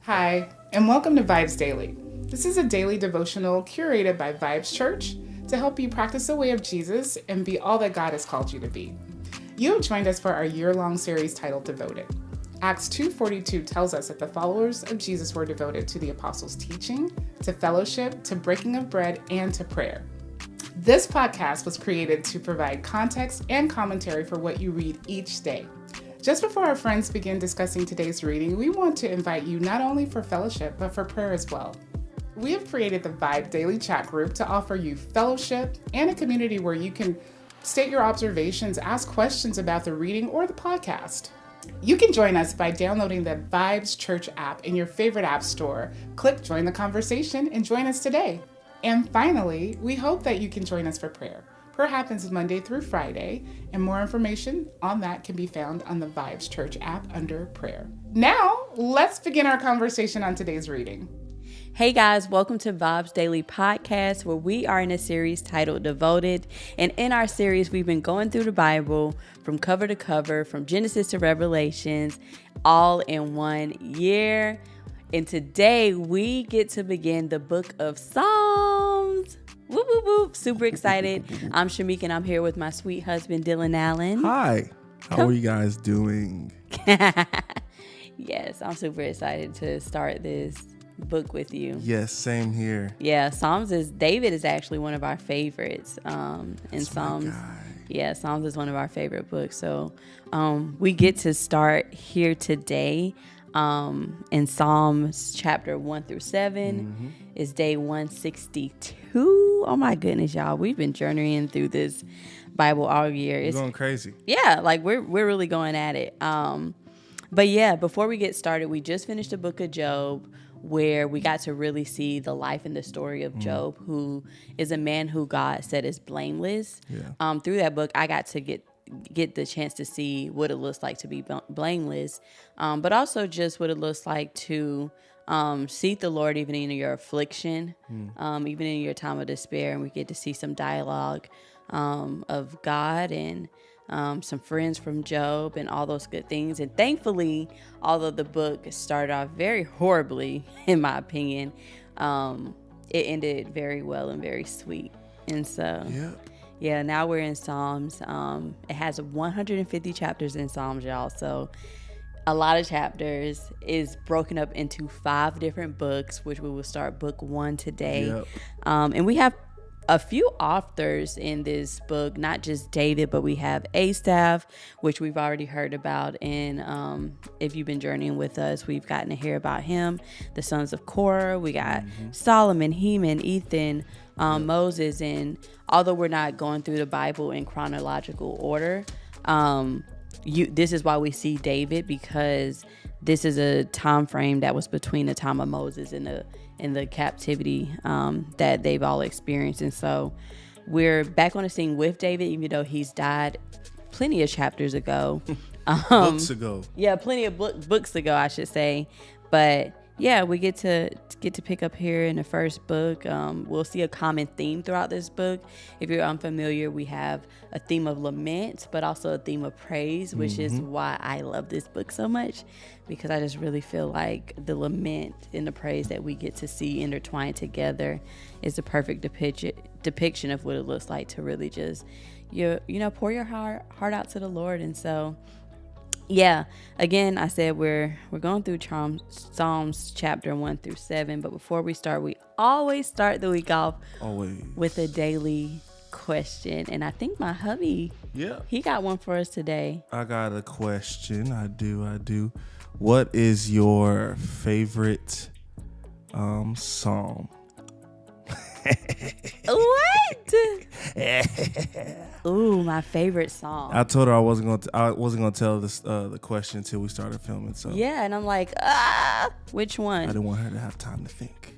Hi, and welcome to VIBEZ Daily. This is a daily devotional curated by VIBEZ Church to help you practice the way of Jesus and be all that God has called you to be. You have joined us for our year-long series titled Devoted. Acts 2:42 tells us that the followers of Jesus were devoted to the apostles' teaching, to fellowship, to breaking of bread, and to prayer. This podcast was created to provide context and commentary for what you read each day. Just before our friends begin discussing today's reading, we want to invite you not only for fellowship, but for prayer as well. We have created the VIBE Daily Chat Group to offer you fellowship and a community where you can state your observations, ask questions about the reading or the podcast. You can join us by downloading the VIBEZ Church app in your favorite app store. Click Join the Conversation and join us today. And finally, we hope that you can join us for prayer. Prayer happens Monday through Friday, and more information on that can be found on the VIBEZ Church app under prayer. Now, let's begin our conversation on today's reading. Hey guys, welcome to VIBEZ Daily Podcast, where we are in a series titled Devoted. And in our series, we've been going through the Bible from cover to cover, from Genesis to Revelations, all in 1 year. And today we get to begin the book of Psalms. Whoop, whoop, whoop. Super excited. I'm Shameeka and I'm here with my sweet husband, Dylan Allen. Hi. How are you guys doing? Yes, I'm super excited to start this book with you. Yes, same here. Yeah, David is actually one of our favorites. In Psalms. Yeah, Psalms is one of our favorite books. So we get to start here today. In Psalms chapter 1 through 7 is day 162. Oh my goodness, y'all. We've been journeying through this Bible all year. It's going crazy. Yeah, like we're really going at it. But yeah, before we get started, we just finished the book of Job, where we got to really see the life and the story of Job, who is a man who God said is blameless. Yeah. Through that book, I got to get the chance to see what it looks like to be blameless, but also just what it looks like to seek the Lord even in your affliction, even in your time of despair. And we get to see some dialogue of God and some friends from Job and all those good things. And thankfully, although the book started off very horribly, in my opinion, it ended very well and very sweet. And so, yeah, now we're in Psalms. It has 150 chapters in Psalms, y'all. So a lot of chapters is broken up into 5 different books, which we will start book 1 today. Yep. And we have a few authors in this book, not just David, but we have Asaph, which we've already heard about. And if you've been journeying with us, we've gotten to hear about him. The sons of Korah. We got Solomon, Heman, Ethan, Moses. And although we're not going through the Bible in chronological order, this is why we see David, because this is a time frame that was between the time of Moses and the captivity that they've all experienced. And so we're back on the scene with David, even though he's died plenty of chapters ago. Books ago. Yeah, plenty of books ago, I should say. But yeah, we get to pick up here in the first book. We'll see a common theme throughout this book. If you're unfamiliar, we have a theme of lament, but also a theme of praise, which is why I love this book so much, because I just really feel like the lament and the praise that we get to see intertwined together is the perfect depiction of what it looks like to really just, pour your heart out to the Lord. And so, yeah, again, I said we're going through Psalms chapter 1 through 7. But before we start, we always start the week off with a daily question. And I think my hubby, he got one for us today. I got a question. I do. What is your favorite psalm? What? Ooh, my favorite song. I told her I wasn't gonna tell this the question until we started filming. So yeah, and I'm like, which one? I didn't want her to have time to think.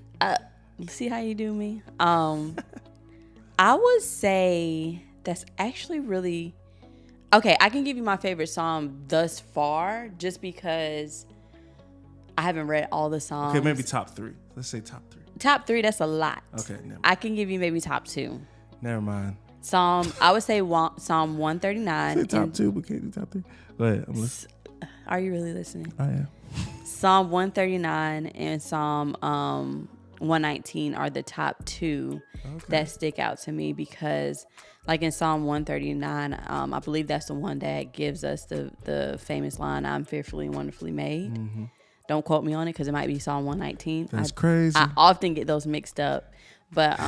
See how you do me. I would say that's actually really okay. I can give you my favorite psalm thus far, just because I haven't read all the psalms. Okay, maybe top 3. Let's say top 3. Top 3, that's a lot. Okay, never mind. I can give you maybe top 2. Never mind. I would say Psalm 139. Say top 2, but can't do top 3. Go ahead, I'm listening. Are you really listening? I am. Psalm 139 and Psalm 119 are the top two that stick out to me because, like in Psalm 139, I believe that's the one that gives us the famous line, "I'm fearfully and wonderfully made." Mm-hmm. Don't quote me on it because it might be Psalm 119. That's crazy. I often get those mixed up. But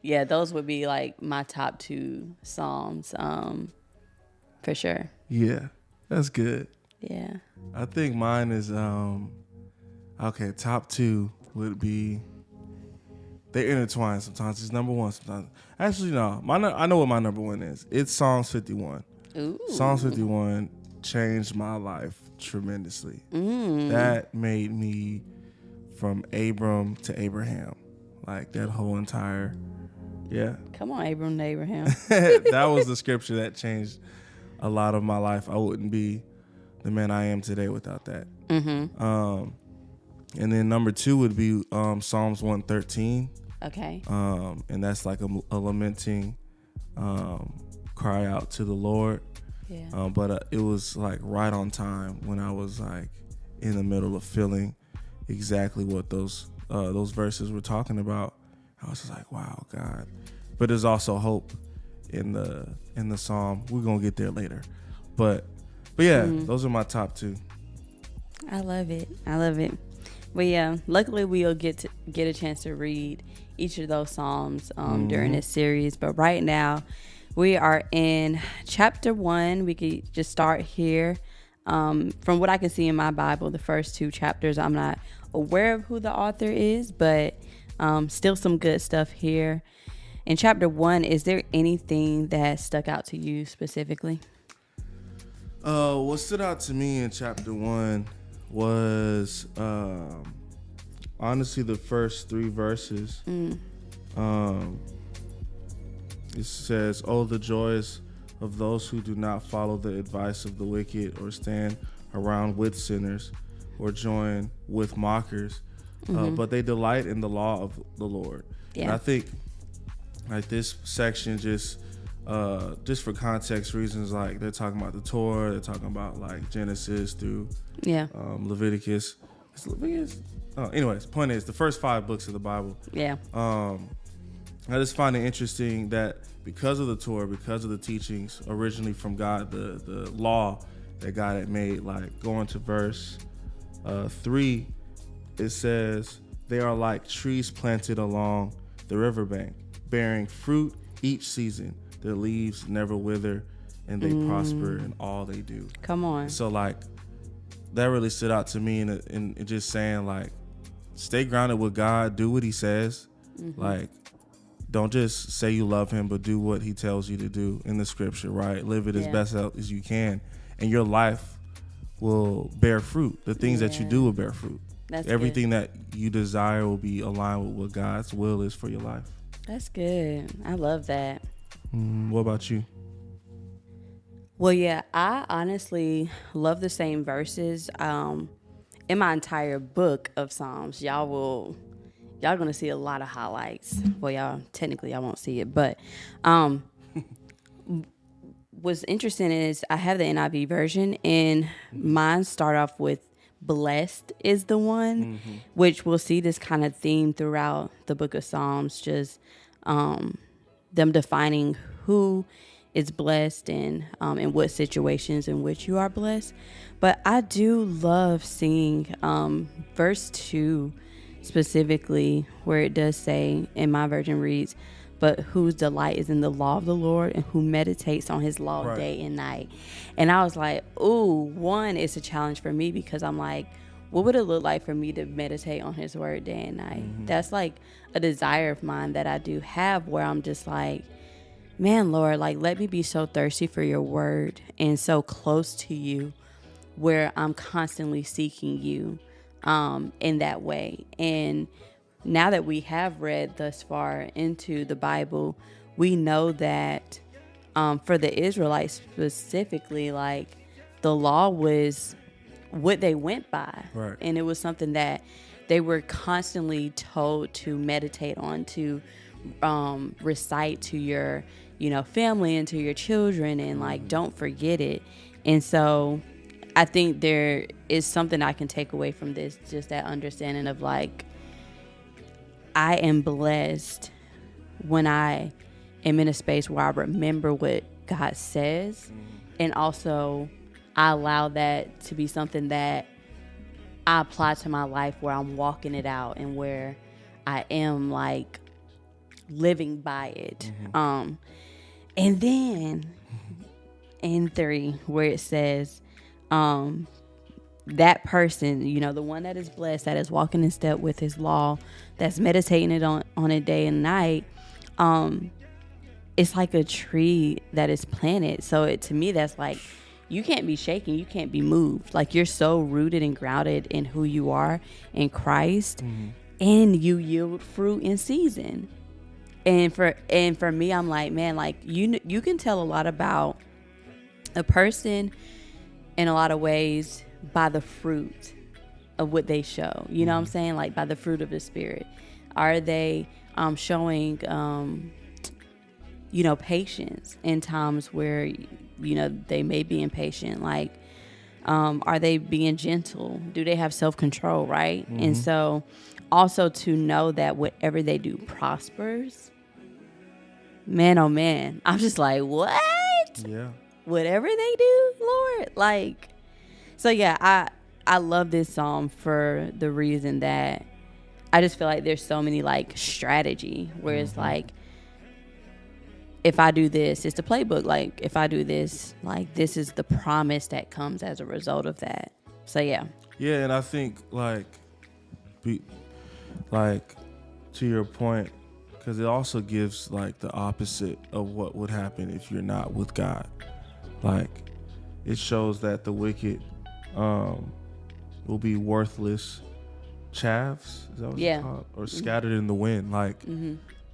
yeah, those would be like my top two Psalms for sure. Yeah, that's good. Yeah. I think mine is okay. Top two would be they intertwine sometimes. It's number one sometimes. Actually, no. I know what my number one is. It's Psalms 51. Ooh. Psalms 51 changed my life tremendously. That made me from Abram to Abraham. Like that whole entire, yeah. Come on, Abram to Abraham. That was the scripture that changed a lot of my life. I wouldn't be the man I am today without that. And then number two would be Psalms 113. Okay. And that's like a lamenting cry out to the Lord. Yeah. But it was like right on time when I was like in the middle of feeling exactly what those verses were talking about. I was just like, wow, God. But there's also hope in the psalm. We're gonna get there later. But yeah, those are my top two. I love it. But yeah, luckily we'll get a chance to read each of those psalms during this series. But right now, we are in chapter 1. We could just start here. From what I can see in my Bible, the first two chapters, I'm not aware of who the author is, but still some good stuff here. In chapter 1, is there anything that stuck out to you specifically? What stood out to me in chapter 1 was honestly the first 3 verses. It says, "Oh, the joys of those who do not follow the advice of the wicked, or stand around with sinners, or join with mockers, but they delight in the law of the Lord." Yeah. And I think like this section just for context reasons, like they're talking about the Torah, they're talking about like Genesis through Leviticus. Is Leviticus? Anyways, point is the first 5 books of the Bible. Yeah. I just find it interesting that because of the Torah, because of the teachings originally from God, the law that God had made, like going to verse 3, it says, "They are like trees planted along the riverbank, bearing fruit each season. Their leaves never wither, and they prosper in all they do." Come on. So like that really stood out to me, and just saying like, stay grounded with God, do what He says, like. Don't just say you love Him, but do what He tells you to do in the scripture, right? Live it as best as you can, and your life will bear fruit. The things that you do will bear fruit. That's Everything good. that you desire will be aligned with what God's will is for your life. That's good. I love that. What about you? Well, yeah, I honestly love the same verses. In my entire book of Psalms, y'all gonna see a lot of highlights. Well, y'all won't see it, but what's interesting is I have the NIV version, and mine start off with "blessed" is the one, which we'll see this kind of theme throughout the book of Psalms, just them defining who is blessed and in what situations in which you are blessed. But I do love seeing verse 2 specifically, where it does say, in my version reads, "But whose delight is in the law of the Lord, and who meditates on His law day and night." And I was like, ooh, one, it's a challenge for me, because I'm like, what would it look like for me to meditate on His word day and night? That's like a desire of mine that I do have, where I'm just like, man, Lord, like, let me be so thirsty for your word and so close to you, where I'm constantly seeking you in that way. And now that we have read thus far into the Bible, we know that for the Israelites specifically, like, the law was what they went by. Right. And it was something that they were constantly told to meditate on, to recite to your, family and to your children, and like, don't forget it. And so I think there is something I can take away from this, just that understanding of like, I am blessed when I am in a space where I remember what God says, and also I allow that to be something that I apply to my life, where I'm walking it out and where I am like living by it. And then in 3, where it says, that person, you know, the one that is blessed, that is walking in step with his law, that's meditating it on it day and night, it's like a tree that is planted. So to me, that's like, you can't be shaken, you can't be moved. Like, you're so rooted and grounded in who you are in Christ, and you yield fruit in season. And for me, I'm like, man, like, you can tell a lot about a person in a lot of ways by the fruit of what they show. You know what I'm saying? Like, by the fruit of the Spirit. Are they showing patience in times where, you know, they may be impatient? Like, are they being gentle? Do they have self-control, right? And so also to know that whatever they do prospers. Man, oh man. I'm just like, what? Yeah. Whatever they do, Lord. Like, so yeah, I love this psalm for the reason that I just feel like there's so many like strategy where it's like, if I do this, it's the playbook. Like, if I do this, like, this is the promise that comes as a result of that. So yeah. Yeah, and I think like to your point, because it also gives like the opposite of what would happen if you're not with God. Like, it shows that the wicked will be worthless chaffs, is that what it's called? Or scattered in the wind. Like,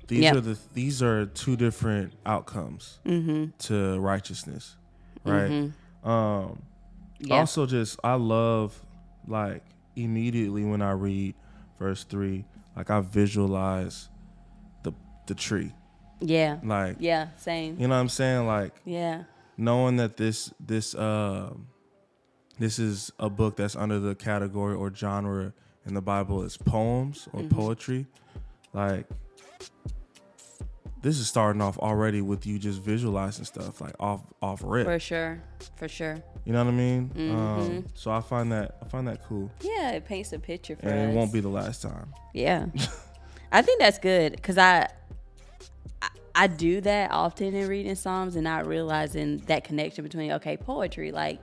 these are two different outcomes to righteousness, right? Also, just I love, like, immediately when I read verse 3, like, I visualize the tree. Yeah. Like, yeah, same. You know what I'm saying? Like, yeah. Knowing that this is a book that's under the category or genre in the Bible is poems or poetry, like, this is starting off already with you just visualizing stuff like off rip. For sure. You know what I mean? So I find that cool. Yeah, it paints a picture for us. And it won't be the last time. Yeah. I think that's good, because I do that often in reading Psalms and not realizing that connection between, okay, poetry, like,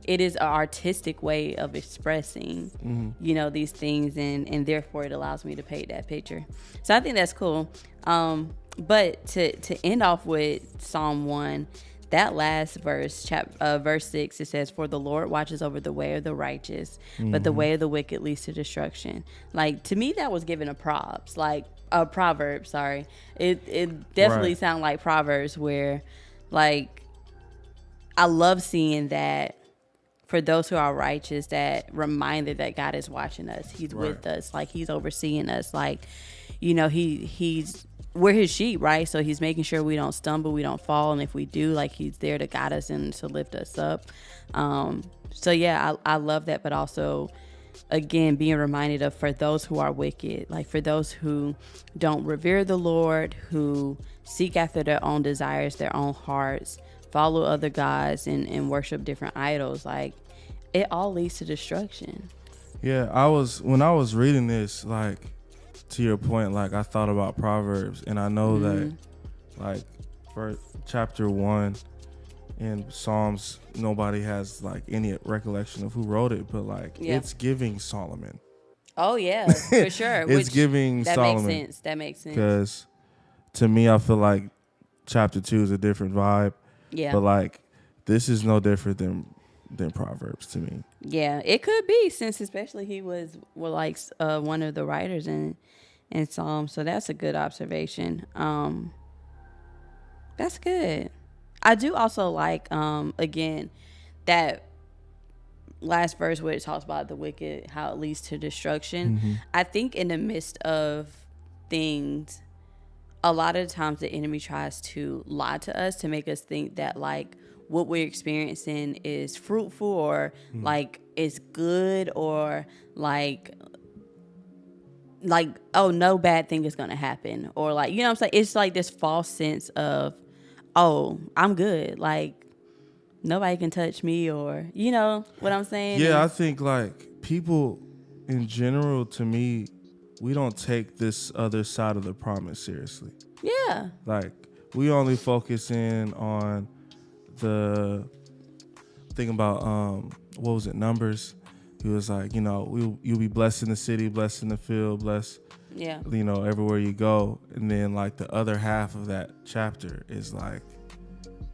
it is an artistic way of expressing, you know, these things, and therefore it allows me to paint that picture. So I think that's cool. But to end off with Psalm 1, that last verse, verse 6, it says, "For the Lord watches over the way of the righteous, but the way of the wicked leads to destruction." Like, to me, that was given a proverb, sorry. It definitely sounded like Proverbs, where, like, I love seeing that for those who are righteous, that reminder that God is watching us. He's with us. Like, he's overseeing us. Like, you know, we're his sheep, right? So he's making sure we don't stumble, we don't fall. And if we do, like, he's there to guide us and to lift us up. So yeah, I love that. But also, again, being reminded of, for those who are wicked, like, for those who don't revere the Lord, who seek after their own desires, their own hearts, follow other gods and worship different idols, like, it all leads to destruction. Yeah, when I was reading this, like, to your point, like, I thought about Proverbs, and I know that, like, for chapter 1 in Psalms, nobody has, like, any recollection of who wrote it, but, like, it's giving Solomon. Oh yeah, for sure. It's giving Solomon. That makes sense. Because to me, I feel like chapter 2 is a different vibe. Yeah. But, like, this is no different than Proverbs to me. Yeah, it could be, since especially he was like one of the writers in Psalms. So that's a good observation. That's good. I do also like, again, that last verse where it talks about the wicked, how it leads to destruction. I think in the midst of things, a lot of the times the enemy tries to lie to us to make us think that, like, what we're experiencing is fruitful or like it's good or like oh, no bad thing is gonna happen, or like, you know what I'm saying, it's like this false sense of, oh, I'm good, like nobody can touch me, or you know what I'm saying. Yeah, I think like people in general, to me, we don't take this other side of the promise seriously. Yeah. Like we only focus in on the thing about what was it, Numbers. He was like, you know, you'll be blessed in the city, blessed in the field, blessed, Yeah. you know, everywhere you go. And then like the other half of that chapter is like,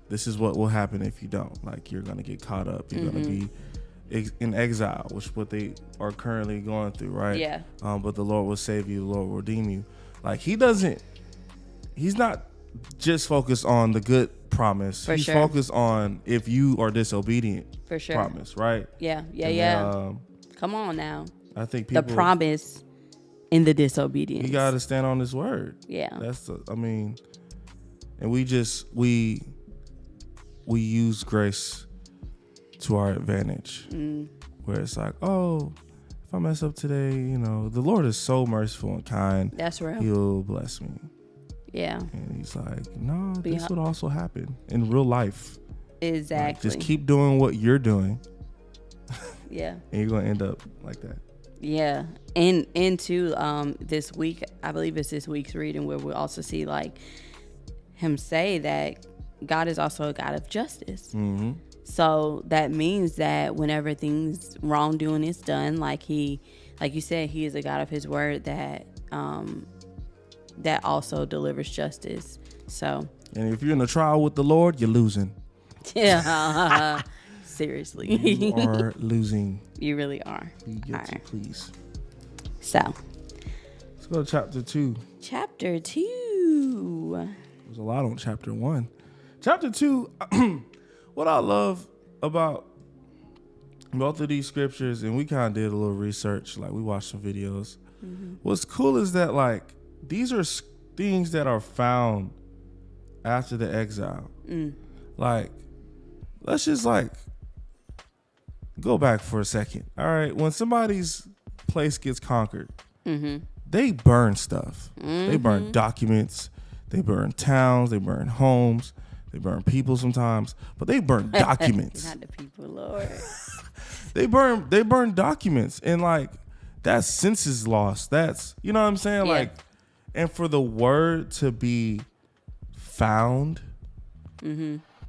this is what will happen if you don't. Like you're gonna get caught up. You're gonna be in exile, which is what they are currently going through, right? Yeah. But the Lord will save you. The Lord will redeem you. Like he's not just focused on the good promise. He's focused on if you are disobedient. For sure. Promise, right? Yeah. And then, Come on now. I think people, the promise in the disobedience. You got to stand on His word. Yeah. And we use grace to our advantage. Where it's like, oh, if I mess up today, you know, the Lord is so merciful and kind. That's real. He'll bless me. Yeah. And He's like, no, this would also happen in real life. Exactly. Like, just keep doing what you're doing. Yeah. And you're going to end up like that. Yeah. And into this week, I believe it's this week's reading where we'll also see like him say that God is also a God of justice. Mm-hmm. So that means that whenever things wrongdoing is done, like you said, He is a God of His word that also delivers justice. So. And if you're in a trial with the Lord, you're losing. Yeah. Seriously. You are losing. You really are. Be guilty, please. So. Let's go to chapter 2. Chapter 2. There's a lot on chapter 1. Chapter 2, what I love about both of these scriptures, and we kind of did a little research, like we watched some videos. What's cool is that like these are things that are found after the exile. Like, let's just like go back for a second. All right, when somebody's place gets conquered, they burn stuff. They burn documents. They burn towns. They burn homes. They burn people sometimes, but they burn documents. Not the people, Lord. They burn documents, and like that's census loss. That's, you know what I'm saying? Yeah. Like, and for the word to be found,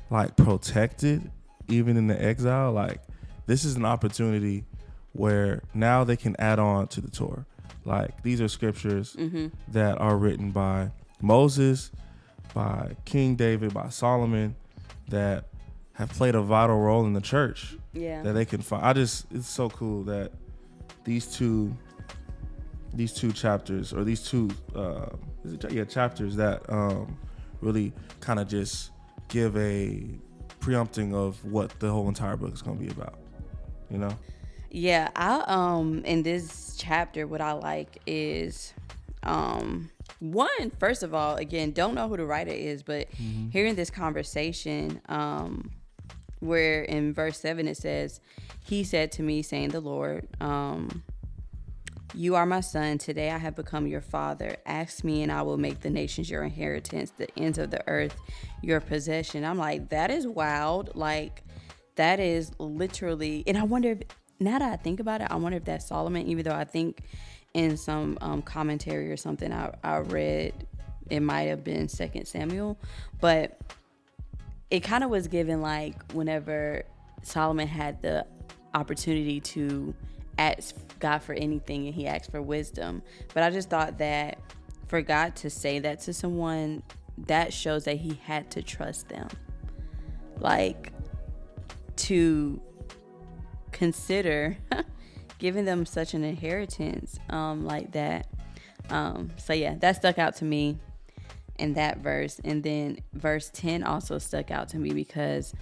like protected, even in the exile, like this is an opportunity where now they can add on to the Torah. Like these are scriptures that are written by Moses, by King David, by Solomon, that have played a vital role in the church. Yeah. That they can find. It's so cool that these two chapters, or these two chapters that really kind of just give a preempting of what the whole entire book is going to be about, you know? Yeah, I in this chapter, what I like is one, first of all, again, don't know who the writer is, but hearing this conversation, where in verse 7 it says, He said to me, saying the Lord, you are my son. Today I have become your father. Ask me and I will make the nations your inheritance, the ends of the earth your possession. I'm like, that is wild. Like, that is literally, and I wonder if, now that I think about it, I wonder if that's Solomon, even though I think in some commentary or something I read, it might have been 2 Samuel, but it kind of was given like whenever Solomon had the opportunity to ask God for anything and he asked for wisdom. But I just thought that for God to say that to someone, that shows that he had to trust them. Like, to consider giving them such an inheritance like that. So yeah, that stuck out to me in that verse. And then verse 10 also stuck out to me because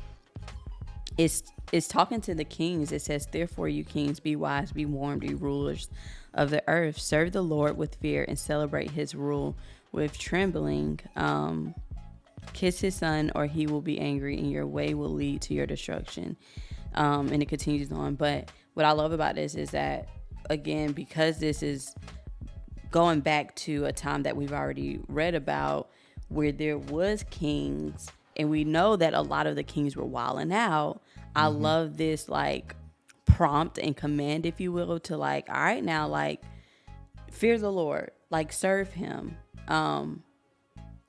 it's talking to the kings. It says, therefore you kings, be wise, be warned, be rulers of the earth, serve the Lord with fear and celebrate his rule with trembling. Kiss his son or he will be angry and your way will lead to your destruction. And it continues on. But what I love about this is that, again, because this is going back to a time that we've already read about where there was kings, and we know that a lot of the kings were wilding out. I love this like prompt and command, if you will, to like, all right, now like fear the Lord, like serve him,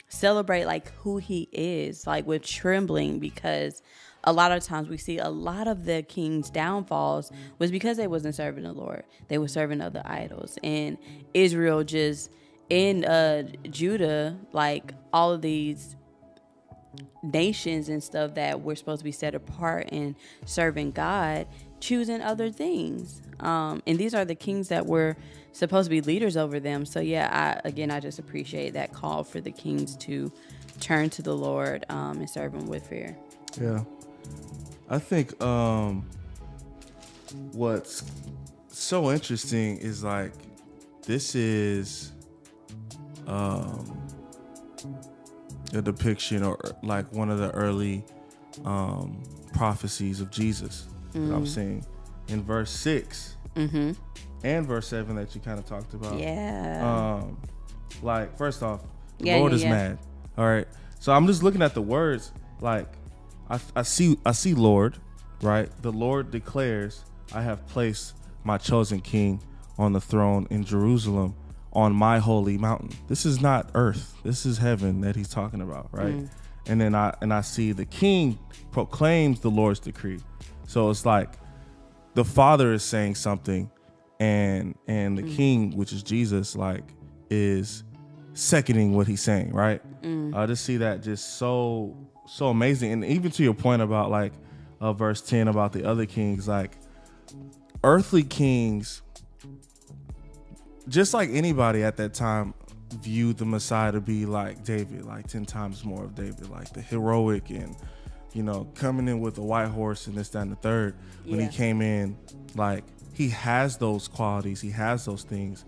celebrate like who he is, like with trembling, because a lot of times we see a lot of the king's downfalls was because they wasn't serving the Lord. They were serving other idols. And Israel just in Judah, like all of these nations and stuff that we're supposed to be set apart and serving God, choosing other things. And these are the kings that were supposed to be leaders over them. So yeah, I just appreciate that call for the kings to turn to the Lord and serve him with fear. Yeah. I think what's so interesting is like this is a depiction or like one of the early prophecies of Jesus that I'm seeing in verse 6 and verse 7 that you kind of talked about. Yeah. Like first off, the Lord is mad. All right. So I'm just looking at the words like I see Lord, right? The Lord declares, I have placed my chosen king on the throne in Jerusalem on my holy mountain. This is not earth. This is heaven that he's talking about, right? And then I see the king proclaims the Lord's decree. So it's like the Father is saying something and the king, which is Jesus, like is seconding what he's saying, right? I just see that just so amazing. And even to your point about like verse 10 about the other kings, like earthly kings, just like anybody at that time, viewed the Messiah to be like David, like 10 times more of David, like the heroic and, you know, coming in with a white horse and this, that, and the third. When he came in, like he has those qualities, he has those things,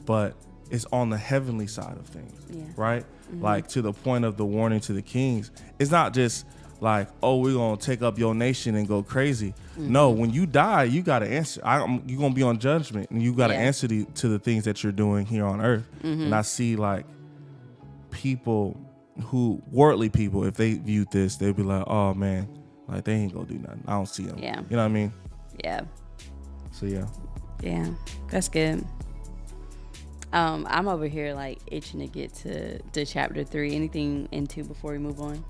but it's on the heavenly side of things, right? Like to the point of the warning to the kings. It's not just like, oh, we're going to take up your nation and go crazy. No, when you die, you got to answer. You're going to be on judgment and you got to answer to the things that you're doing here on earth. And I see like people worldly people, if they viewed this, they'd be like, oh man, like they ain't going to do nothing. I don't see them. Yeah. You know what I mean? Yeah. So yeah. Yeah, that's good. I'm over here like itching to get to chapter 3. Anything in 2 before we move on?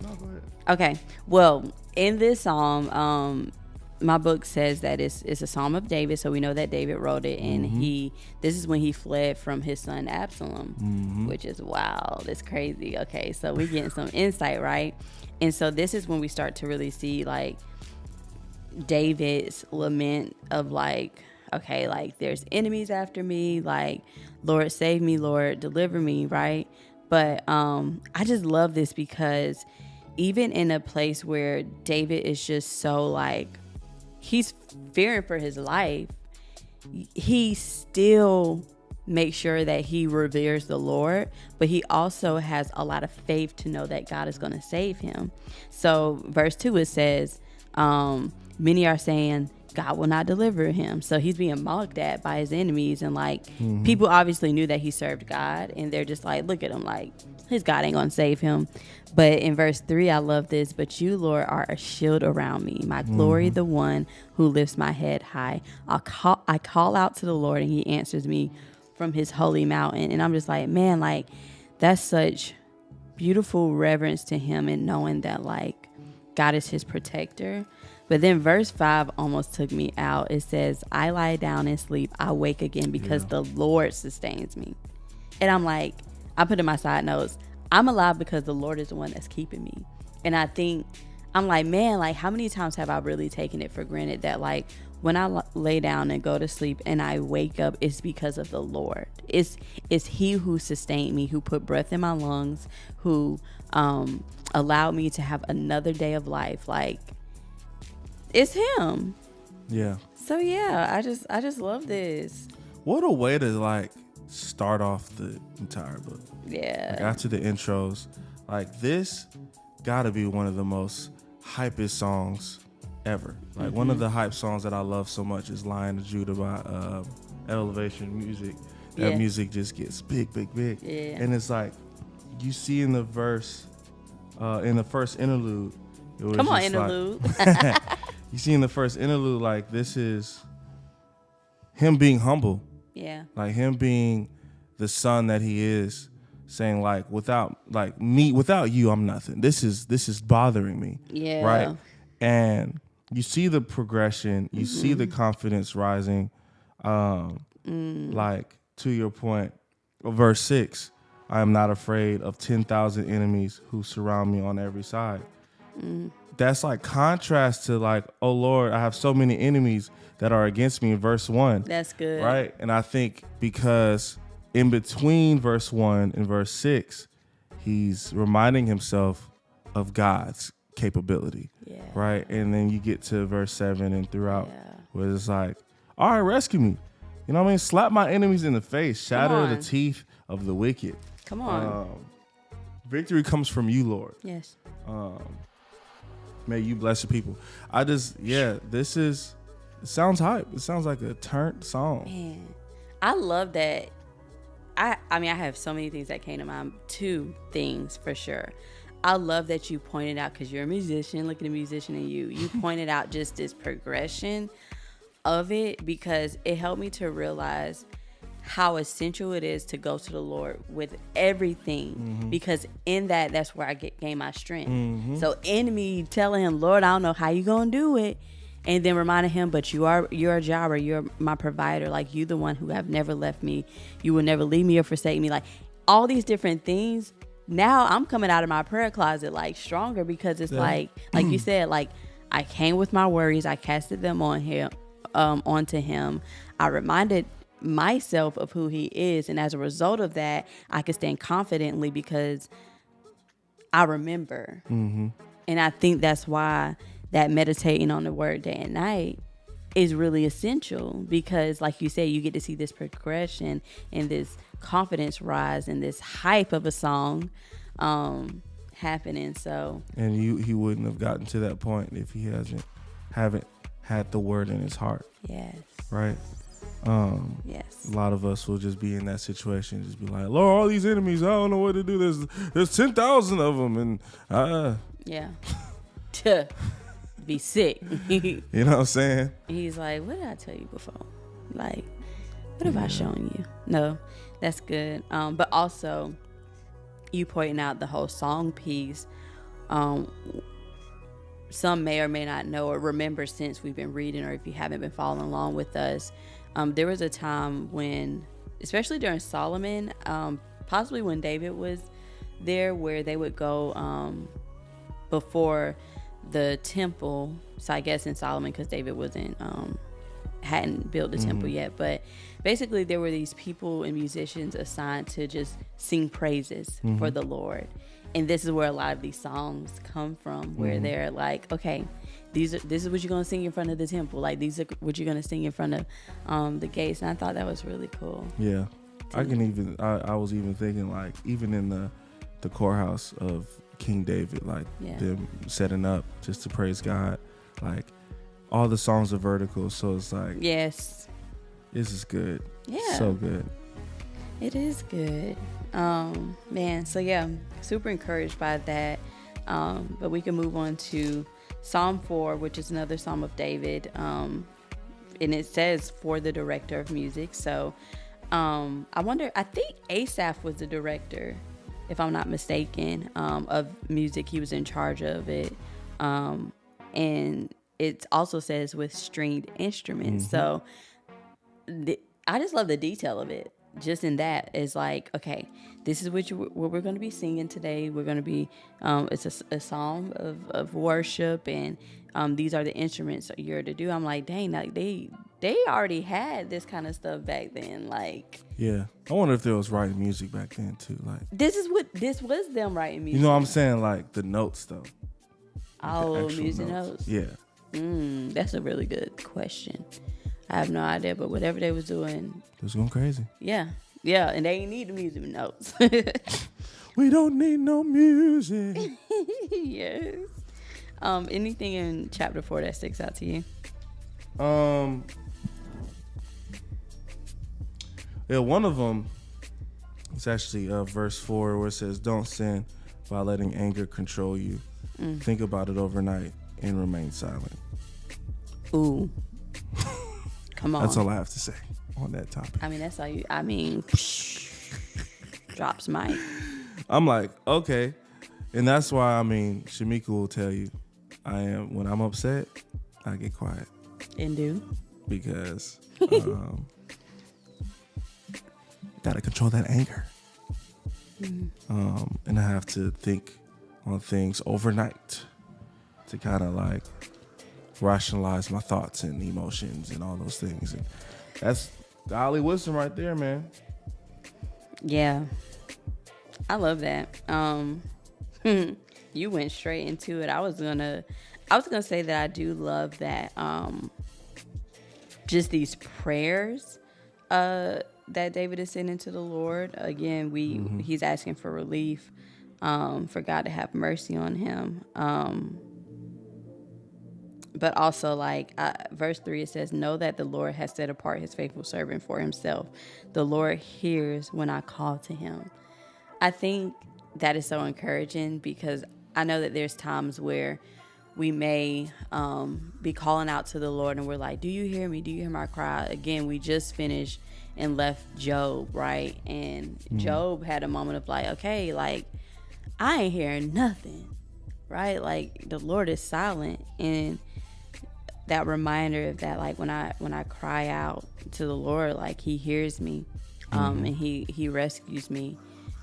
No, go ahead. Okay. Well, in this psalm, my book says that it's a psalm of David, so we know that David wrote it, and this is when he fled from his son Absalom, which is wild. It's crazy. Okay, so we're getting some insight, right? And so this is when we start to really see like David's lament of like, okay, like there's enemies after me, like Lord save me, Lord deliver me, right? But I just love this because even in a place where David is just so like he's fearing for his life, he still makes sure that he reveres the Lord, but he also has a lot of faith to know that God is going to save him. So verse 2, it says, many are saying God will not deliver him. So he's being mocked at by his enemies. And like people obviously knew that he served God, and they're just like, look at him, like his God ain't going to save him. But in verse 3, I love this. But you, Lord, are a shield around me, my glory, the one who lifts my head high. I call out to the Lord and he answers me from his holy mountain. And I'm just like, man, like that's such beautiful reverence to him and knowing that like God is his protector. But then verse 5 almost took me out. It says, I lie down and sleep. I wake again because the Lord sustains me. And I'm like, I put in my side notes, I'm alive because the Lord is the one that's keeping me. And I think, I'm like, man, like how many times have I really taken it for granted that like when I lay down and go to sleep and I wake up, it's because of the Lord. It's he who sustained me, who put breath in my lungs, who allowed me to have another day of life. Like, it's him. Yeah. So yeah, I just love this. What a way to like start off the entire book. Yeah. Like after the intros, like this gotta be one of the most hypest songs ever. Like one of the hype songs that I love so much is Lion of Judah by Elevation Music. That music just gets big. Yeah. And it's like, you see in the verse, in the first interlude, it was Come on, just interlude. Like, you see in the first interlude, like, this is him being humble. Yeah. Like him being the son that he is, saying like, without you, I'm nothing. This is bothering me. Yeah. Right. And you see the progression, you see the confidence rising. Like, to your point, verse 6, I am not afraid of 10,000 enemies who surround me on every side. That's like contrast to like, oh Lord, I have so many enemies that are against me in verse 1. That's good. Right. And I think because in between verse 1 and verse 6, he's reminding himself of God's capability. Yeah. Right. And then you get to verse 7 and throughout where it's like, all right, rescue me. You know what I mean? Slap my enemies in the face, shatter the teeth of the wicked. Come on. Victory comes from you, Lord. Yes. May you bless the people. It sounds hype. It sounds like a turned song. Man, I love that. I mean, I have so many things that came to mind. 2 things for sure. I love that you pointed out, because you're a musician. Look at the musician in you. You pointed out just this progression of it, because it helped me to realize how essential it is to go to the Lord with everything, because in that's where I gain my strength. So enemy telling him, Lord, I don't know how you gonna do it, and then reminding him, but you're a Jireh, you're my provider, like you the one who have never left me, you will never leave me or forsake me, like all these different things. Now I'm coming out of my prayer closet like stronger, because it's like you said, like I came with my worries, I casted them on him, onto him. I reminded myself of who he is, and as a result of that, I can stand confidently because I remember. And I think that's why that meditating on the word day and night is really essential, because like you said, you get to see this progression and this confidence rise and this hype of a song happening. So, and he wouldn't have gotten to that point if he haven't had the word in his heart. Yes. Right. Yes. A lot of us will just be in that situation, just be like, Lord, all these enemies, I don't know what to do. There's 10,000 of them, and yeah, to be sick. You know what I'm saying? He's like, what did I tell you before? Like, what have I shown you? No, that's good. But also, you pointing out the whole song piece. Some may or may not know or remember, since we've been reading, or if you haven't been following along with us, there was a time when, especially during Solomon, possibly when David was there, where they would go before the temple. So I guess in Solomon, because David hadn't built the temple yet, but basically there were these people and musicians assigned to just sing praises for the Lord. And this is where a lot of these songs come from, where they're like, okay, this is what you're going to sing in front of the temple. Like, these are what you're going to sing in front of the gates. And I thought that was really cool. Yeah. I was even thinking, like, even in the courthouse of King David, like them setting up just to praise God, like all the songs are vertical. So it's like, yes, this is good. Yeah. So good. It is good. Man, so yeah, super encouraged by that. But we can move on to Psalm 4, which is another Psalm of David. And it says for the director of music. So I think Asaph was the director, if I'm not mistaken, of music. He was in charge of it. And it also says with stringed instruments. So I just love the detail of it. Just in that is like, okay, this is what we're going to be singing today. We're going to be, it's a song of worship, and these are the instruments you're to do. I'm like, dang, like they already had this kind of stuff back then. Like, yeah, I wonder if there was writing music back then too. Like, this was them writing music. You know what I'm saying? Like the notes though. Oh, music notes. Yeah. That's a really good question. I have no idea, but whatever they was doing, it was going crazy. Yeah, and they ain't need the music notes. We don't need no music. Yes. Anything in chapter 4 that sticks out to you? Yeah, one of them is actually verse 4 where it says, "Don't sin by letting anger control you. Think about it overnight and remain silent." Ooh. Come on. That's all I have to say on that topic. I mean, that's all you. I mean, drops mic. I'm like, okay. And that's why, I mean, Shameeka will tell you, when I'm upset, I get quiet. And do. Because gotta control that anger. And I have to think on things overnight to kind of like rationalize my thoughts and emotions and all those things. And that's godly wisdom right there, man. Yeah. I love that. You went straight into it. I was gonna say that I do love that just these prayers that David is sending to the Lord. Again, he's asking for relief, for God to have mercy on him. But also, like, verse 3, it says, "Know that the Lord has set apart his faithful servant for himself. The Lord hears when I call to him." I think that is so encouraging, because I know that there's times where we may be calling out to the Lord and we're like, "Do you hear me? Do you hear my cry?" Again, we just finished and left Job, right? And Job had a moment of like, okay, like, I ain't hearing nothing, right? Like, the Lord is silent. And that reminder of that, like, when I cry out to the Lord, like, he hears me, and he rescues me.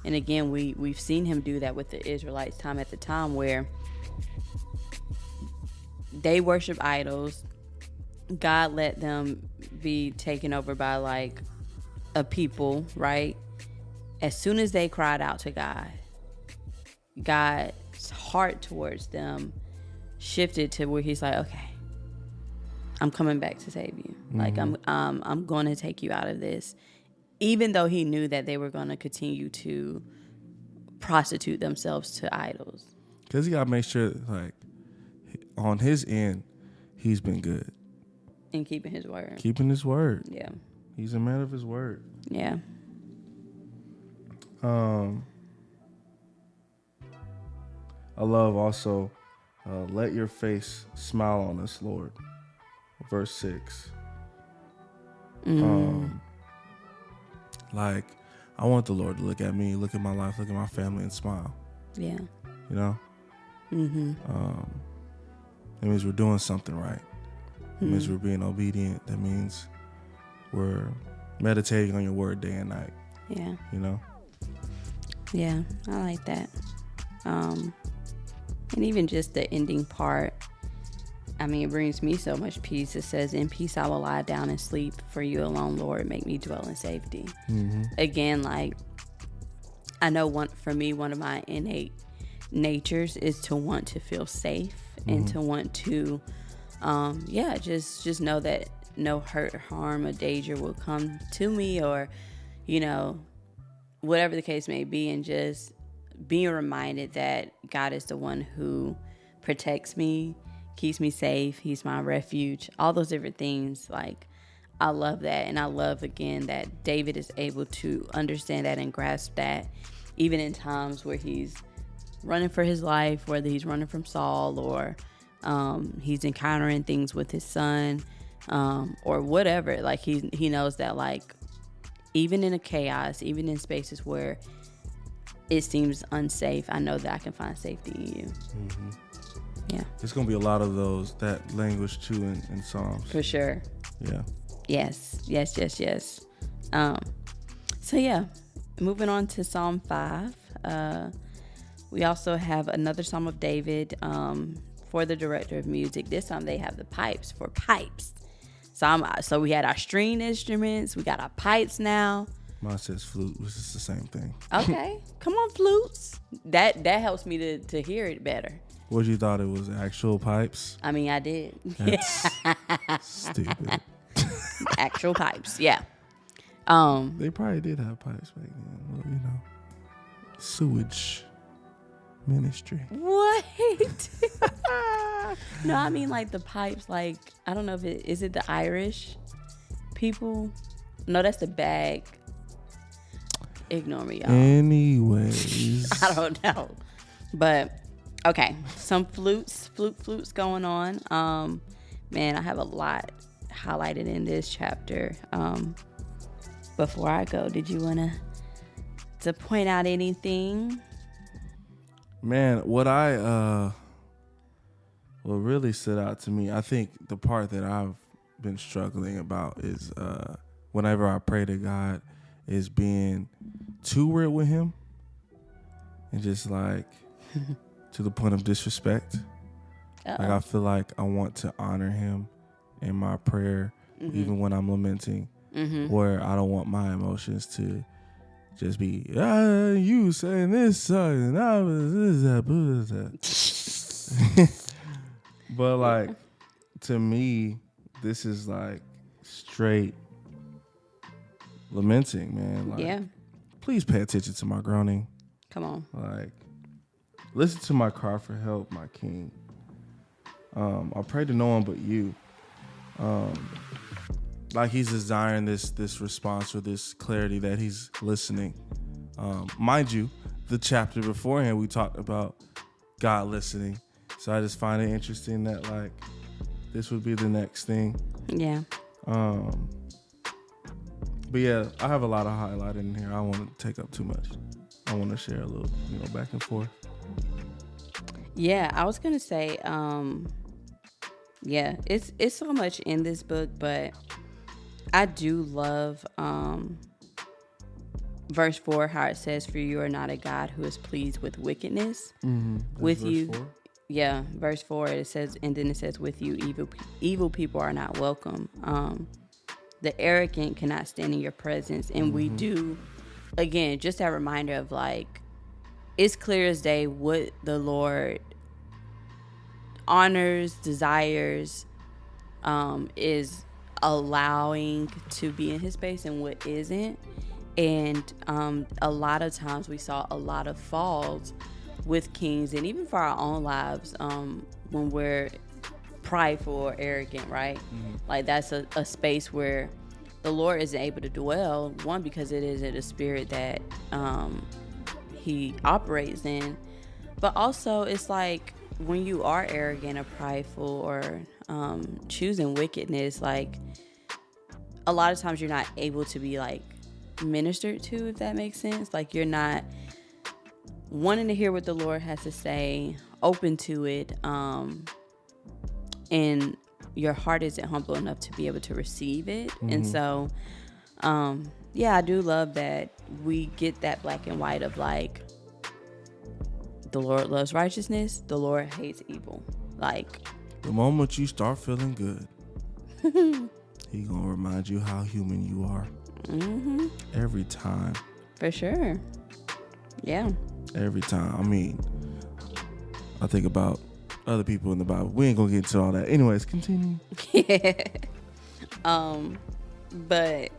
And again, we've seen him do that with the Israelites time at the time, where they worship idols. God let them be taken over by like a people, right? As soon as they cried out to God, God's heart towards them shifted to where he's like, okay, I'm coming back to save you. Like, I'm going to take you out of this. Even though he knew that they were going to continue to prostitute themselves to idols. Because he got to make sure, like, on his end, he's been good. And keeping his word. Keeping his word. Yeah. He's a man of his word. Yeah. I love also, let your face smile on us, Lord. Verse 6. Like, I want the Lord to look at me, look at my life, look at my family, and smile. Yeah. You know? That means we're doing something right. That means we're being obedient. That means we're meditating on your word day and night. Yeah. You know? Yeah, I like that. And even just the ending part, I mean, it brings me so much peace. It says, "In peace I will lie down and sleep, for you alone, Lord, make me dwell in safety." Again, like, I know one of my innate natures is to want to feel safe and to want to, just know that no hurt, harm, or danger will come to me, or, you know, whatever the case may be, and just being reminded that God is the one who protects me, keeps me safe. He's my refuge. All those different things. Like, I love that. And I love, again, that David is able to understand that and grasp that, even in times where he's running for his life, whether he's running from Saul, or he's encountering things with his son, or whatever. Like, he knows that, like, even in a chaos, even in spaces where it seems unsafe, I know that I can find safety in you. Yeah. There's going to be a lot of that language too in Psalms. For sure. Yeah. Yes. So yeah, moving on to Psalm 5. We also have another Psalm of David for the director of music. This time they have the pipes for pipes. So we had our string instruments. We got our pipes now. Mine says flute, which is the same thing. Okay. Come on, flutes. That helps me to hear it better. What, you thought it was actual pipes? I mean, I did. That's stupid. Actual pipes, yeah. They probably did have pipes back then. Well, you know. sewage ministry. What? No, I mean like the pipes. Like I don't know if is it the Irish people? No, that's the bag. Ignore me, y'all. Anyways, I don't know, but okay. Some flutes going on. Man, I have a lot highlighted in this chapter. Before I go, did you want to point out anything? Man, what really stood out to me, I think the part that I've been struggling about is whenever I pray to God is being too weird with him and just like to the point of disrespect. Like I feel like I want to honor him in my prayer, even when I'm lamenting, where I don't want my emotions to just be, you saying this sucks and I was that. But like, to me, this is like straight lamenting, man. Like, please pay attention to my groaning. Come on. Like, listen to my cry for help, my king. I pray to no one but you. Like he's desiring this response or this clarity that he's listening. Mind you, the chapter beforehand we talked about God listening. So I just find it interesting that like this would be the next thing. Yeah. But yeah, I have a lot of highlight in here. I don't want to take up too much. I want to share a little, back and forth. Yeah, I was gonna say, it's so much in this book, but I do love verse 4, how it says, "For you are not a God who is pleased with wickedness." With verse you, 4? Yeah, verse 4. It says, and then it says, "With you, evil people are not welcome." The arrogant cannot stand in your presence, and we do. Again, just that reminder of like, it's clear as day what the Lord honors, desires, is allowing to be in his space and what isn't. And a lot of times we saw a lot of falls with kings, and even for our own lives, when we're prideful or arrogant, right? Like that's a space where the Lord isn't able to dwell, one, because it isn't a spirit that he operates in, but also it's like when you are arrogant or prideful or choosing wickedness, like a lot of times you're not able to be like ministered to, if that makes sense. Like you're not wanting to hear what the Lord has to say, open to it, and your heart isn't humble enough to be able to receive it. And so I do love that we get that black and white of like, the Lord loves righteousness, the Lord hates evil. Like the moment you start feeling good, he gonna remind you how human you are. Every time. For sure. Yeah. Every time. I mean, I think about other people in the Bible. We ain't gonna get into all that. Anyways, continue. Yeah. But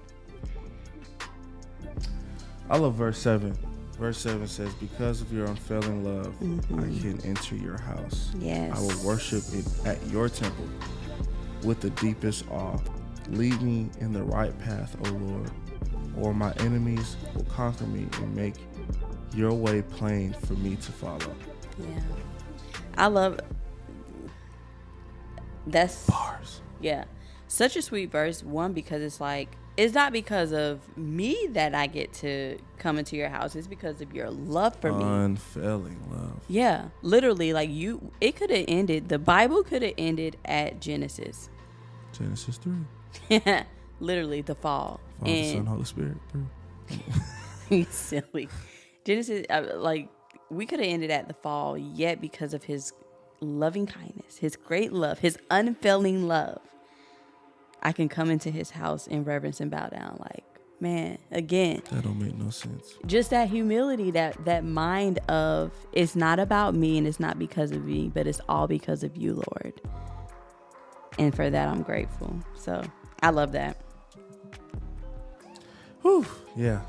I love verse 7. Verse 7 says, "Because of your unfailing love, I can enter your house. Yes. I will worship it at your temple with the deepest awe. Lead me in the right path, O Lord, or my enemies will conquer me and make your way plain for me to follow." Yeah. I love that's bars. Yeah. Such a sweet verse. One, because it's like, it's not because of me that I get to come into your house. It's because of your love for me. Unfailing love. Yeah. Literally, like it could have ended, the Bible could have ended at Genesis. Genesis 3. Literally, the fall. Father, Son, Holy Spirit. You silly. Genesis, like, we could have ended at the fall, yet because of his loving kindness, his great love, his unfailing love, I can come into his house in reverence and bow down. Like, man, again, that don't make no sense. Just that humility, that mind of, it's not about me and it's not because of me, but it's all because of you, Lord. And for that, I'm grateful. So I love that. Whew. Yeah.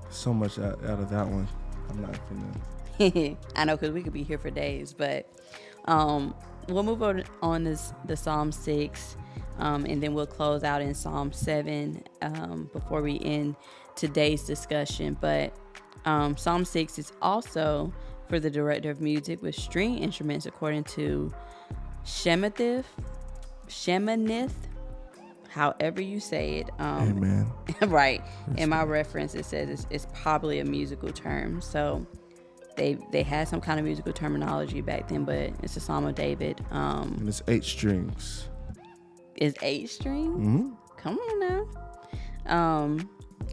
So much out of that one. I'm not finna. I know, because we could be here for days, but we'll move on this the Psalm 6, and then we'll close out in Psalm 7 before we end today's discussion. But Psalm 6 is also for the director of music with string instruments, according to Shemanith, however you say it. Amen. Right. In my reference, it says it's probably a musical term. So they had some kind of musical terminology back then, but it's a Psalm of David. And it's 8 strings. Is 8 strings? Mm-hmm. Come on now.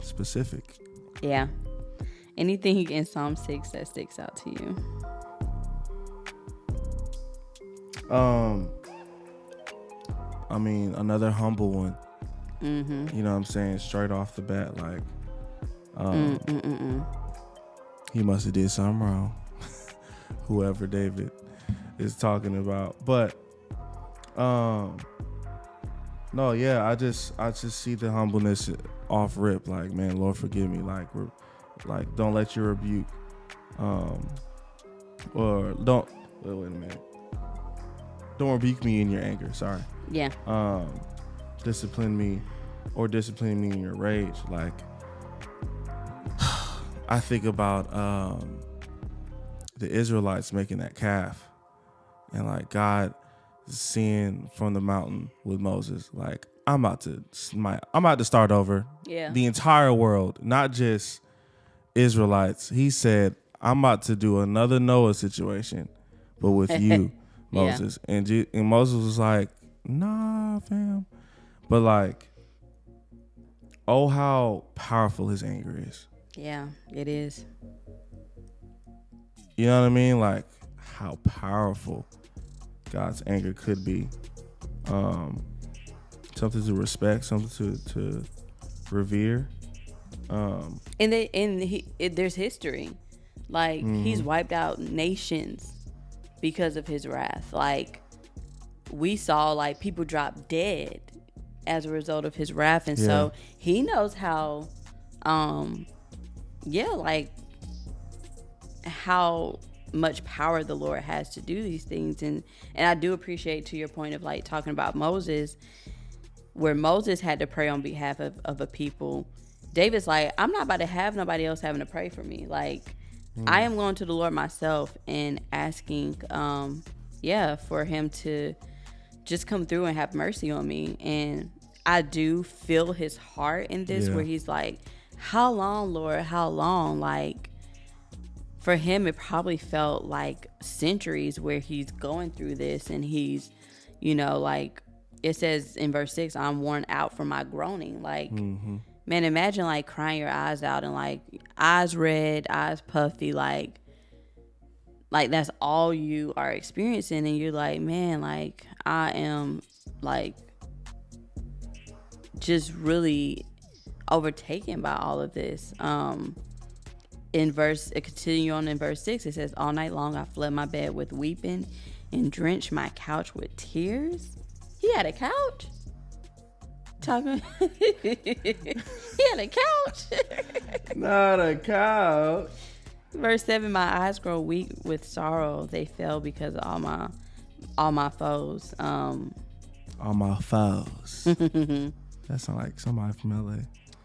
Specific. Yeah. Anything in Psalm 6 that sticks out to you? I mean, another humble one. Mm-hmm. You know what I'm saying? Straight off the bat, like, he must have did something wrong. Whoever David is talking about. But, no, yeah, I just see the humbleness off rip. Like, man, Lord, forgive me. Like, don't let your rebuke, or don't, wait a minute. Don't rebuke me in your anger. Sorry. Yeah. Discipline me in your rage. Like, I think about the Israelites making that calf, and like God seeing from the mountain with Moses, like, I'm about to start over. Yeah. The entire world, not just Israelites. He said, I'm about to do another Noah situation, but with you, Moses. Yeah. And Moses was like, nah, fam. But like, oh, how powerful his anger is. Yeah, it is. You know what I mean? Like, how powerful God's anger could be. Something to respect, something to revere. There's history. Like, he's wiped out nations because of his wrath. Like, we saw like people drop dead as a result of his wrath, and so he knows how like how much power the Lord has to do these things. And I do appreciate, to your point of like talking about Moses, where Moses had to pray on behalf of a people. David's like, I'm not about to have nobody else having to pray for me. Like, I am going to the Lord myself and asking for him to just come through and have mercy on me. And I do feel his heart in this, where he's like, how long, Lord? How long? Like, for him, it probably felt like centuries where he's going through this, and he's, like it says in verse 6, I'm worn out from my groaning. Like, man, imagine like crying your eyes out and like eyes red, eyes puffy, like that's all you are experiencing, and you're like, man, like I am like just really overtaken by all of this. Continue on in verse 6, it says, all night long I fled my bed with weeping and drenched my couch with tears. He had a couch? Talking he had a couch. Not a couch. Verse 7, my eyes grow weak with sorrow. They fell because of all my foes. All my foes. That sounds like somebody from LA.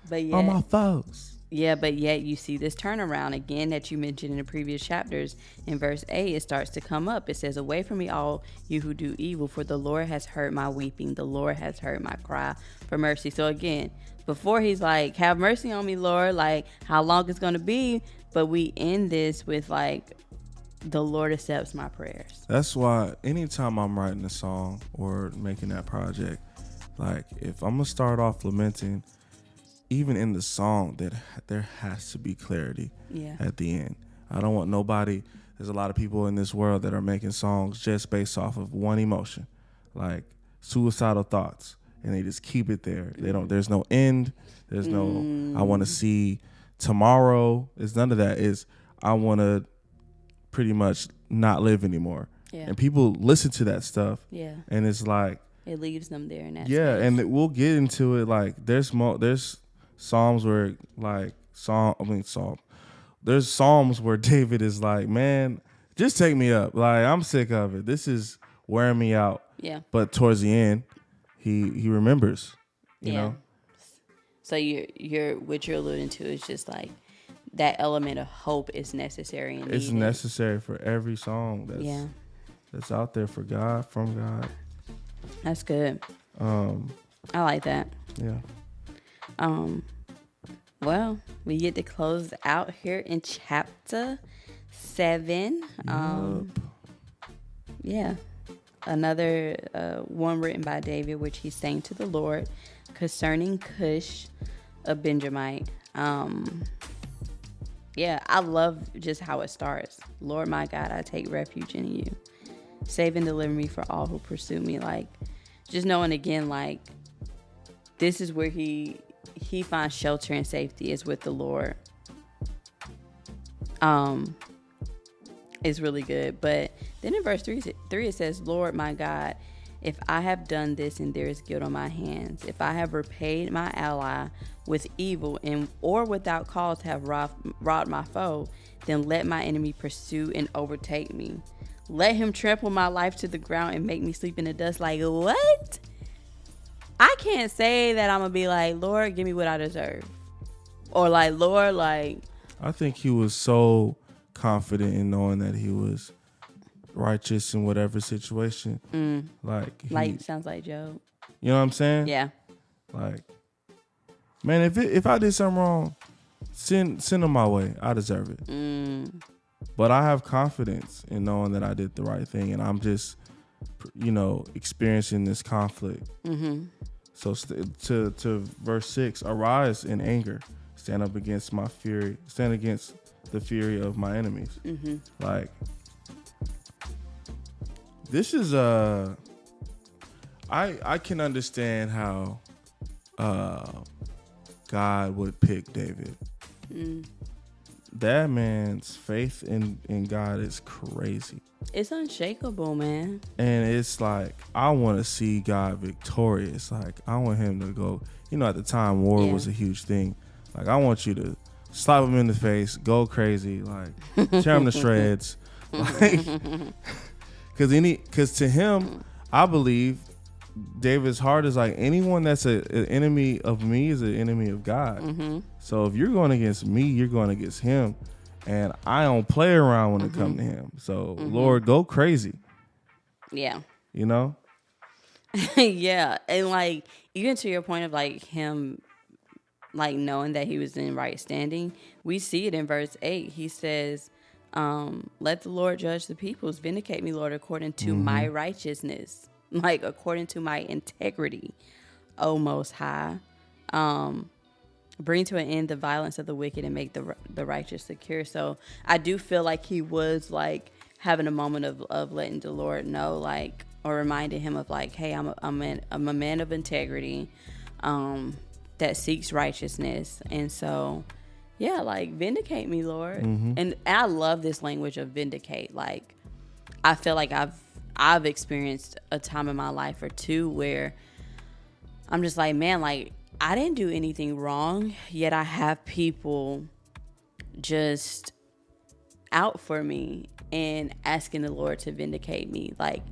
But yeah, all my foes. Yeah, but yet you see this turnaround again that you mentioned in the previous chapters. In verse 8, it starts to come up. It says, away from me, all you who do evil, for the Lord has heard my weeping. The Lord has heard my cry for mercy. So again, before he's like, have mercy on me, Lord, like how long it's going to be. But we end this with like, the Lord accepts my prayers. That's why anytime I'm writing a song or making that project, like if I'm going to start off lamenting, even in the song, that there has to be clarity at the end. I don't want nobody. There's a lot of people in this world that are making songs just based off of one emotion, like suicidal thoughts, and they just keep it there. They don't. There's no end. There's no. I want to see tomorrow. It's none of that. Is I want to pretty much not live anymore. Yeah. And people listen to that stuff. Yeah. And it's like it leaves them there in that. Yeah, space. and we'll get into it. Like there's Psalms where like there's Psalms where David is like, man, just take me up. Like, I'm sick of it. This is wearing me out. Yeah. But towards the end, he remembers, you know? So you're what you're alluding to is just like that element of hope is necessary and It's needed. necessary for every song that's out there for God, from God. That's good. I like that. Yeah. Well, we get to close out here in chapter 7. Yeah. Another one written by David, which he sang to the Lord concerning Cush, a Benjamite. Yeah, I love just how it starts. Lord, my God, I take refuge in you. Save and deliver me for all who pursue me. Like, just knowing again, like, this is where he finds shelter and safety is with the Lord. It's really good. But then in verse 3 it says, Lord, my God, if I have done this and there is guilt on my hands, if I have repaid my ally with evil and or without cause have robbed my foe, then let my enemy pursue and overtake me. Let him trample my life to the ground and make me sleep in the dust. Like, what? I can't say that I'm going to be like, Lord, give me what I deserve. Or like, Lord, like. I think he was so confident in knowing that he was righteous in whatever situation. Like Sounds like Job. You know what I'm saying? Yeah. Like, man, if I did something wrong, send them my way. I deserve it. But I have confidence in knowing that I did the right thing, and I'm just, experiencing this conflict. So to verse 6, arise in anger, stand against the fury of my enemies. Like, this is I can understand how God would pick David. That man's faith in God is crazy. It's unshakable, man. And it's like, I want to see God victorious. Like, I want him to go, at the time war was a huge thing. Like, I want you to slap him in the face, go crazy, like tear him to shreds. Like, because to him, I believe David's heart is like, anyone that's an enemy of me is an enemy of God. So if you're going against me, you're going against him. And I don't play around when it comes to him. So, Lord, go crazy. Yeah. You know? Yeah. And like, even to your point of like him, like knowing that he was in right standing, we see it in verse 8. He says, let the Lord judge the peoples. Vindicate me, Lord, according to my righteousness. Like, according to my integrity, O Most High. Bring to an end the violence of the wicked and make the righteous secure. So I do feel like he was like having a moment of letting the Lord know, like, or reminding him of like, hey, I'm a man of integrity, that seeks righteousness. And so, yeah, like, vindicate me, Lord. And I love this language of vindicate. Like, I feel like I've experienced a time in my life or two where I'm just like, man, like, I didn't do anything wrong, yet I have people just out for me and asking the Lord to vindicate me. Like,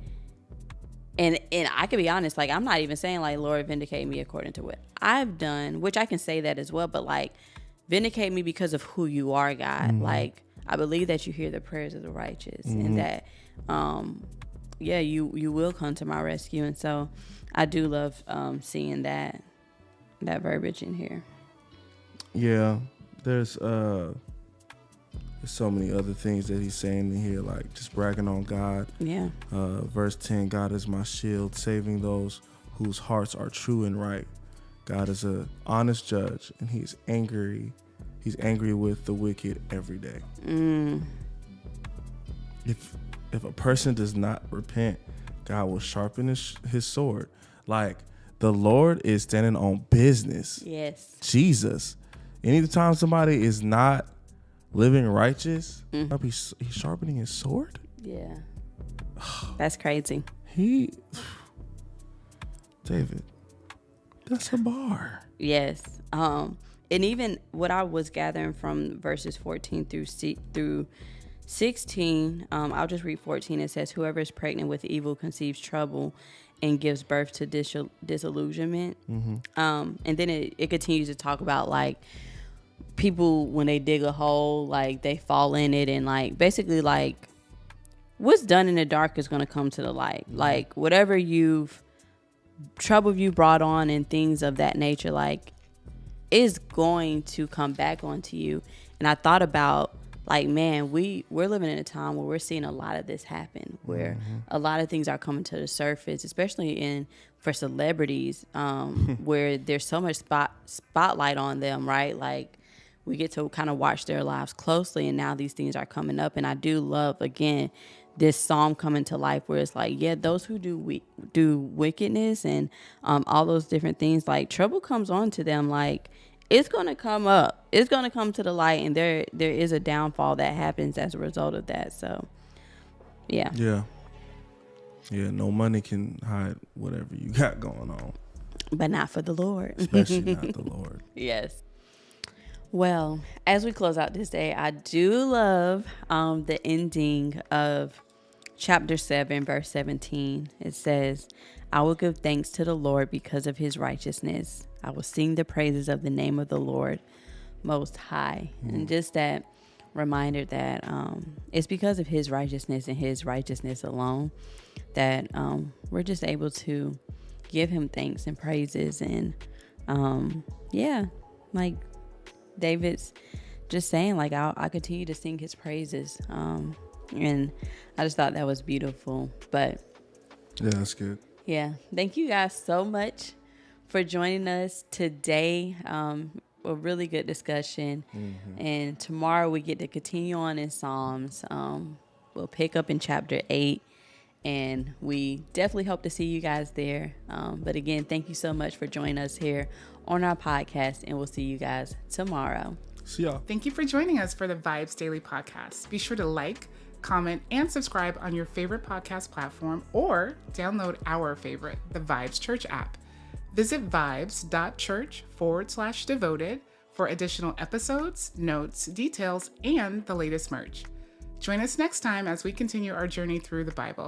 and I can be honest, like, I'm not even saying like, Lord, vindicate me according to what I've done, which I can say that as well, but like, vindicate me because of who you are, God. Like, I believe that you hear the prayers of the righteous and that, you will come to my rescue. And so I do love seeing that verbiage in here. Yeah, there's so many other things that he's saying in here, like just bragging on God. Yeah. Verse 10, God is my shield, saving those whose hearts are true and right. God is an honest judge, and he's angry with the wicked every day. If a person does not repent, God will sharpen his sword. Like, the Lord is standing on business. Yes. Jesus. Anytime somebody is not living righteous, he's sharpening his sword? Yeah. That's crazy. David, that's a bar. Yes. and even what I was gathering from verses 14 through 16, I'll just read 14. It says, whoever is pregnant with evil conceives trouble and gives birth to disillusionment. And then it continues to talk about like people, when they dig a hole, like they fall in it, and like basically like what's done in the dark is going to come to the light. Like whatever trouble you brought on and things of that nature, like is going to come back onto you. And I thought about like, man, we're living in a time where we're seeing a lot of this happen, where a lot of things are coming to the surface, especially for celebrities, where there's so much spotlight on them, right? Like we get to kind of watch their lives closely, and now these things are coming up. And I do love, again, this psalm coming to life where it's like, yeah, those who do wickedness and all those different things, like trouble comes on to them, like it's going to come up. It's going to come to the light, and there is a downfall that happens as a result of that. So, yeah. Yeah. Yeah, no money can hide whatever you got going on. But not for the Lord. Especially not the Lord. Yes. Well, as we close out this day, I do love the ending of chapter 7, verse 17. It says, I will give thanks to the Lord because of his righteousness. I will sing the praises of the name of the Lord Most High. And just that reminder that it's because of his righteousness and his righteousness alone that we're just able to give him thanks and praises. And like David's just saying, like, I continue to sing his praises. And I just thought that was beautiful. But yeah, that's good. Yeah. Thank you guys so much for joining us today. A really good discussion. And tomorrow we get to continue on in Psalms. We'll pick up in chapter 8. And we definitely hope to see you guys there. But again, thank you so much for joining us here on our podcast. And we'll see you guys tomorrow. See y'all. Thank you for joining us for the VIBEZ Daily podcast. Be sure to like, comment, and subscribe on your favorite podcast platform, or download our favorite, the VIBEZ Church app. Visit vibes.church/devoted for additional episodes, notes, details, and the latest merch. Join us next time as we continue our journey through the Bible.